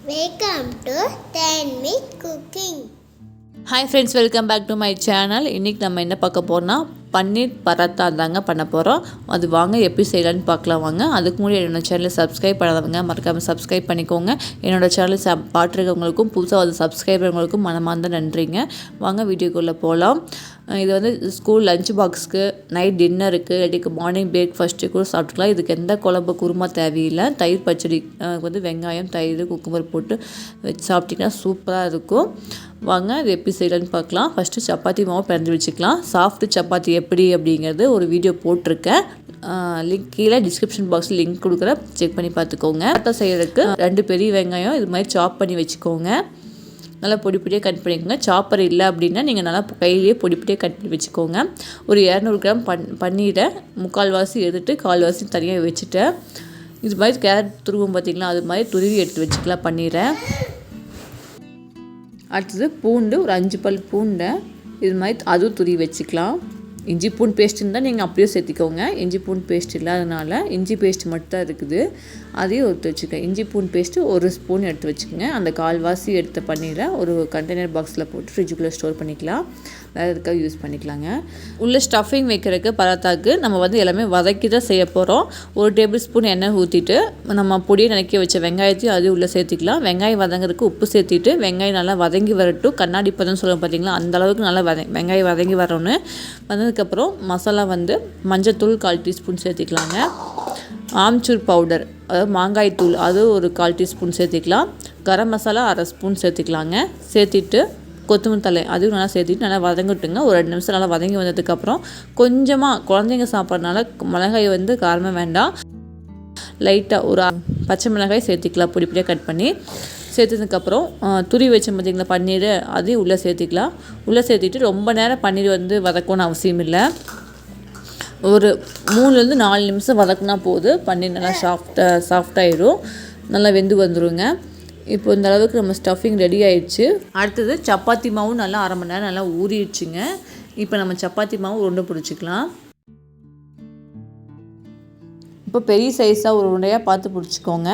Welcome to 10 Minute Cooking. Hi friends, welcome back to my channel. இன்றைக்கி நம்ம என்ன பார்க்க போகிறோம்னா பன்னீர் பராத்தா தாங்க பண்ண போகிறோம். அது வாங்க எப்படி செய்யலான்னு பார்க்கலாம் வாங்க. அதுக்கு முன்னாடி என்னோடய சேனலை சப்ஸ்கிரைப் பண்ணாதவங்க மறக்காமல் சப்ஸ்கிரைப் பண்ணிக்கோங்க. என்னோடய சேனல் பார்த்துருக்கவங்களுக்கும் புதுசாக வந்து சப்ஸ்கிரைபர்களுக்கும் மனமார்ந்த நன்றிங்க. வாங்க வீடியோக்குள்ளே போகலாம். இது வந்து ஸ்கூல் லஞ்ச் பாக்ஸுக்கு, நைட் டின்னருக்கு, இல்லாட்டி மார்னிங் பிரேக்ஃபாஸ்ட்டு கூட சாப்பிட்டுக்கலாம். இதுக்கு எந்த குழம்பு குருமா தேவையில்லை. தயிர் பச்சடி வந்து வெங்காயம், தயிர், குக்கும்பர் போட்டு வச்சு சாப்பிட்டிங்கன்னா சூப்பராக இருக்கும். வாங்க இது எப்படி செய்யலான்னு பார்க்கலாம். ஃபஸ்ட்டு சப்பாத்தி மாவு பிறந்து வச்சுக்கலாம். சாஃப்ட்டு சப்பாத்தி எப்படி அப்படிங்கிறது ஒரு வீடியோ போட்டிருக்கேன். லிங்க் கீழே டிஸ்கிரிப்ஷன் பாக்ஸில் லிங்க் கொடுக்குறேன், செக் பண்ணி பார்த்துக்கோங்க. பராத்தா செய்கிறதுக்கு 2 பெரிய வெங்காயம் இது மாதிரி சாப் பண்ணி வச்சுக்கோங்க. நல்லா பொடி பொடியாக கட் பண்ணிக்கோங்க. சாப்பர் இல்லை அப்படின்னா நீங்கள் நல்லா கையிலேயே பொடி பொடியாக கட் பண்ணி வச்சுக்கோங்க. ஒரு 200 கிராம் பன்னீரை முக்கால்வாசி எடுத்துட்டு கால்வாசி தனியாக வச்சுட்டேன். இது மாதிரி கேரட் துருவும் பார்த்திங்களா, அது மாதிரி துருவி எடுத்து வச்சுக்கலாம் பன்னீரை. அடுத்தது பூண்டு, ஒரு 5 பல் பூண்டை இது மாதிரி அதுவும் துருவி வச்சுக்கலாம். இஞ்சி பூண்டு பேஸ்ட் இருந்தால் நீங்கள் அப்படியே சேர்த்திக்கோங்க. இஞ்சி பூண்டு பேஸ்ட் இல்லாதனால இஞ்சி பேஸ்ட் மட்டும் தான் இருக்குது, அதையும் எடுத்து வச்சுக்கோங்க. இஞ்சி பூண்டு பேஸ்ட்டு 1 ஸ்பூன் எடுத்து வச்சுக்கோங்க. அந்த கால்வாசி எடுத்த பன்னீரை ஒரு கண்டெய்னர் பாக்ஸில் போட்டு ஃப்ரிட்ஜுக்குள்ளே ஸ்டோர் பண்ணிக்கலாம். வேறு எதுக்காக யூஸ் பண்ணிக்கலாங்க. உள்ள ஸ்டஃபிங் வைக்கிறதுக்கு பராத்தாக்கு நம்ம வந்து எல்லாமே வதக்கி தான் செய்ய போகிறோம். 1 டேபிள் ஸ்பூன் எண்ணெய் ஊற்றிட்டு நம்ம பொடியை நினைக்க வச்ச வெங்காயத்தையும் அதையும் உள்ளே சேர்த்திக்கலாம். வெங்காயம் வதங்கிறதுக்கு உப்பு சேர்த்திட்டு வெங்காயம் நல்லா வதங்கி வரட்டும். கண்ணாடி பதம்னு சொல்லுவோம் பார்த்தீங்களா, அந்தளவுக்கு நல்லா வெங்காயம் வதங்கி வரணும்னு. வந்ததுக்கப்புறம் மசாலா வந்து மஞ்சத்தூள் 1/4 டீஸ்பூன் சேர்த்திக்கலாங்க. ஆம்ச்சூர் பவுடர், அதாவது மாங்காய் தூள், அது ஒரு 1/4 டீஸ்பூன் சேர்த்திக்கலாம். கரம் மசாலா 1/2 ஸ்பூன் சேர்த்திக்கலாங்க. சேர்த்திட்டு கொத்தமல்லி தழை அதையும் நல்லா சேர்த்திட்டு நல்லா வதங்கட்டுங்க. ஒரு 2 நிமிஷம் நல்லா வதங்கி வந்ததுக்கப்புறம் கொஞ்சமாக குழந்தைங்க சாப்பிட்றதுனால மிளகாய் வந்து காரமாக வேண்டாம், லைட்டாக ஒரு பச்சை மிளகாய் சேர்த்திக்கலாம் பொடி பொடியாக கட் பண்ணி. சேர்த்ததுக்கப்புறம் துருவி வச்ச பார்த்திங்களா பன்னீர், அதையும் உள்ளே சேர்த்திக்கலாம். உள்ளே சேர்த்திட்டு ரொம்ப நேரம் பன்னீர் வந்து வதக்கணும்னு அவசியம் இல்லை. ஒரு 3லேருந்து 4 நிமிஷம் வதக்குனா போதும். பன்னீர் நல்லா சாஃப்டாகிடும், நல்லா வெந்து வந்துடுங்க. இப்போ இந்த அளவுக்கு நம்ம ஸ்டஃபிங் ரெடி ஆயிடுச்சு. அடுத்தது சப்பாத்தி மாவும் நல்லா 1/2 மணி நேரம் நல்லா ஊறிடுச்சுங்க. இப்போ நம்ம சப்பாத்தி மாவு உருண்டை பிடிச்சிக்கலாம். இப்போ பெரிய சைஸாக ஒரு உருண்டையாக பார்த்து பிடிச்சிக்கோங்க.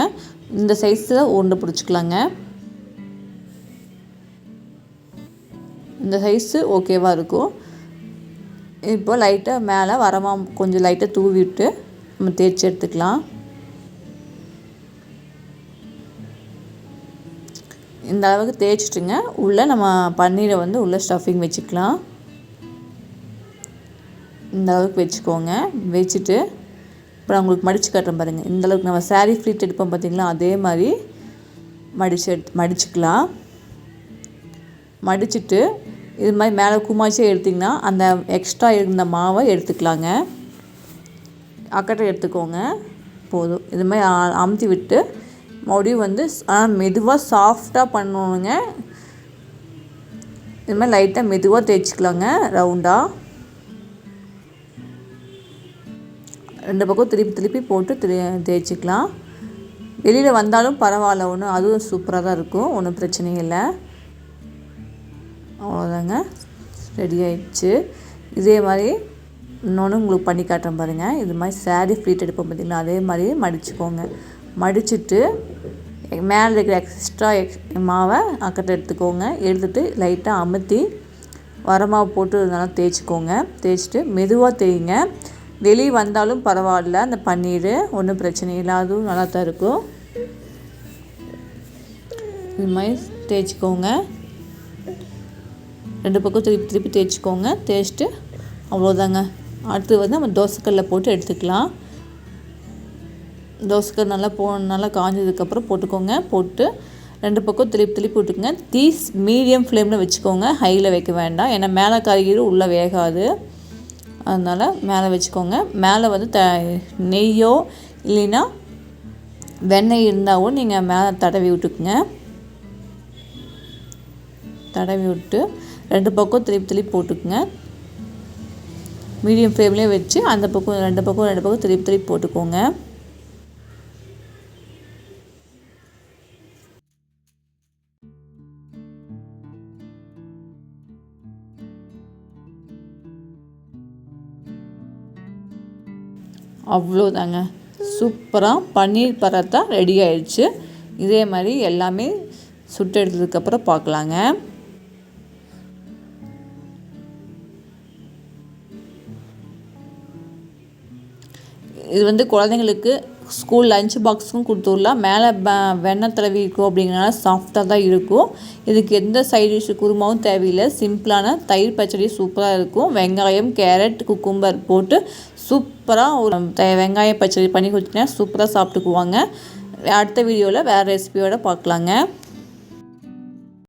இந்த சைஸில் உருண்டை பிடிச்சிக்கலாங்க. இந்த சைஸு ஓகேவாக இருக்கும். இப்போ லைட்டாக மேலே வரமாக கொஞ்சம் லைட்டாக தூவிட்டு நம்ம தேய்ச்சி எடுத்துக்கலாம். இந்த அளவுக்கு தேய்ச்சிட்டுங்க. உள்ளே நம்ம பன்னீரை வந்து உள்ளே ஸ்டஃபிங் வச்சுக்கலாம். இந்த அளவுக்கு வச்சுக்கோங்க. வச்சுட்டு இப்போ நான் உங்களுக்கு மடித்து காட்டுறேன் பாருங்கள். இந்த அளவுக்கு நம்ம சாரீ ஃப்ளீட் எடுப்போம் பார்த்திங்களா, அதே மாதிரி மடிச்சுக்கலாம். மடிச்சுட்டு இது மாதிரி மேலே குமாச்சே எடுத்திங்கன்னா அந்த எக்ஸ்ட்ரா இருந்த மாவை எடுத்துக்கலாங்க. அக்கட்டை எடுத்துக்கோங்க போதும். இது மாதிரி அமுத்தி விட்டு மறுபடியும் வந்து மெதுவாக சாஃப்டாக பண்ணணுங்க. இது மாதிரி லைட்டாக மெதுவாக தேய்ச்சிக்கலாங்க. ரவுண்டாக 2 பக்கம் திருப்பி போட்டு தேய்ச்சிக்கலாம். வெளியில் வந்தாலும் பரவாயில்ல, ஒன்றும் அதுவும் சூப்பராக தான் இருக்கும், ஒன்றும் பிரச்சனையும் இல்லை. அவ்வளோதாங்க, ரெடி ஆயிடுச்சு. இதே மாதிரி இன்னொன்று உங்களுக்கு பண்ணி காட்டுறேன் பாருங்கள். இது மாதிரி சாரீ ஃப்ளீட் எடுப்போம் பார்த்திங்களா, அதே மாதிரி மடிச்சுக்கோங்க. மடிச்சுட்டு மேலே இருக்கிற எக்ஸ்ட்ரா மாவை அக்கட்டை எடுத்துக்கோங்க. எடுத்துகிட்டு லைட்டாக அமுத்தி வரமாவு போட்டு நல்லா தேய்ச்சிக்கோங்க. தேய்ச்சிட்டு மெதுவாக தேய்ங்க. வெளியே வந்தாலும் பரவாயில்ல, அந்த பன்னீர் ஒன்றும் பிரச்சனை இல்லை, அதுவும் நல்லா தான் இருக்கும். இது மாதிரி தேய்ச்சிக்கோங்க. 2 பக்கம் திருப்பி தேய்ச்சிக்கோங்க. தேய்ச்சிட்டு அவ்வளோதாங்க. அடுத்து வந்து நம்ம தோசைக்கல்லில் போட்டு எடுத்துக்கலாம். தோசைக்கல் நல்லா காஞ்சதுக்கப்புறம் போட்டுக்கோங்க. போட்டு 2 பக்கம் திருப்பி விட்டுக்குங்க. தீ மீடியம் ஃப்ளேமில் வச்சுக்கோங்க, ஹையில் வைக்க வேண்டாம். ஏன்னா மேலே காய்கறி உள்ளே வேகாது, அதனால் மேலே வச்சுக்கோங்க. மேலே வந்து நெய்யோ இல்லைன்னா வெண்ணெய் இருந்தாலும் நீங்கள் மேலே தடவி விட்டுக்குங்க. தடவி விட்டு 2 பக்கம் திருப்பி போட்டுக்குங்க. மீடியம் ஃப்ளேம்லேயே வச்சு அந்த பக்கம் 2 பக்கம் திருப்பி போட்டுக்கோங்க. அவ்வளோதாங்க, சூப்பராக பன்னீர் பராத்தா ரெடி ஆயிடுச்சு. இதே மாதிரி எல்லாமே சுட்டு எடுத்ததுக்கப்புறம் பார்க்கலாங்க. இது வந்து குழந்தைங்களுக்கு ஸ்கூல் லஞ்ச் பாக்ஸுக்கும் கொடுத்துடலாம். மேலே வெண்ணெய் தடவி இருக்கும் அப்படிங்கிறனால சாஃப்டாக தான் இருக்கும். இதுக்கு எந்த சைட் டிஷ் குருமாவும் தேவையில்லை. சிம்பிளான தயிர் பச்சடி சூப்பராக இருக்கும். வெங்காயம், கேரட், குக்கும்பர் போட்டு சூப்பராக ஒரு வெங்காய பச்சடி பண்ணி கொடுத்தீங்கன்னா சூப்பராக சாப்பிட்டுக்குவாங்க. அடுத்த வீடியோவில் வேறு ரெசிபியோடு பார்க்கலாங்க.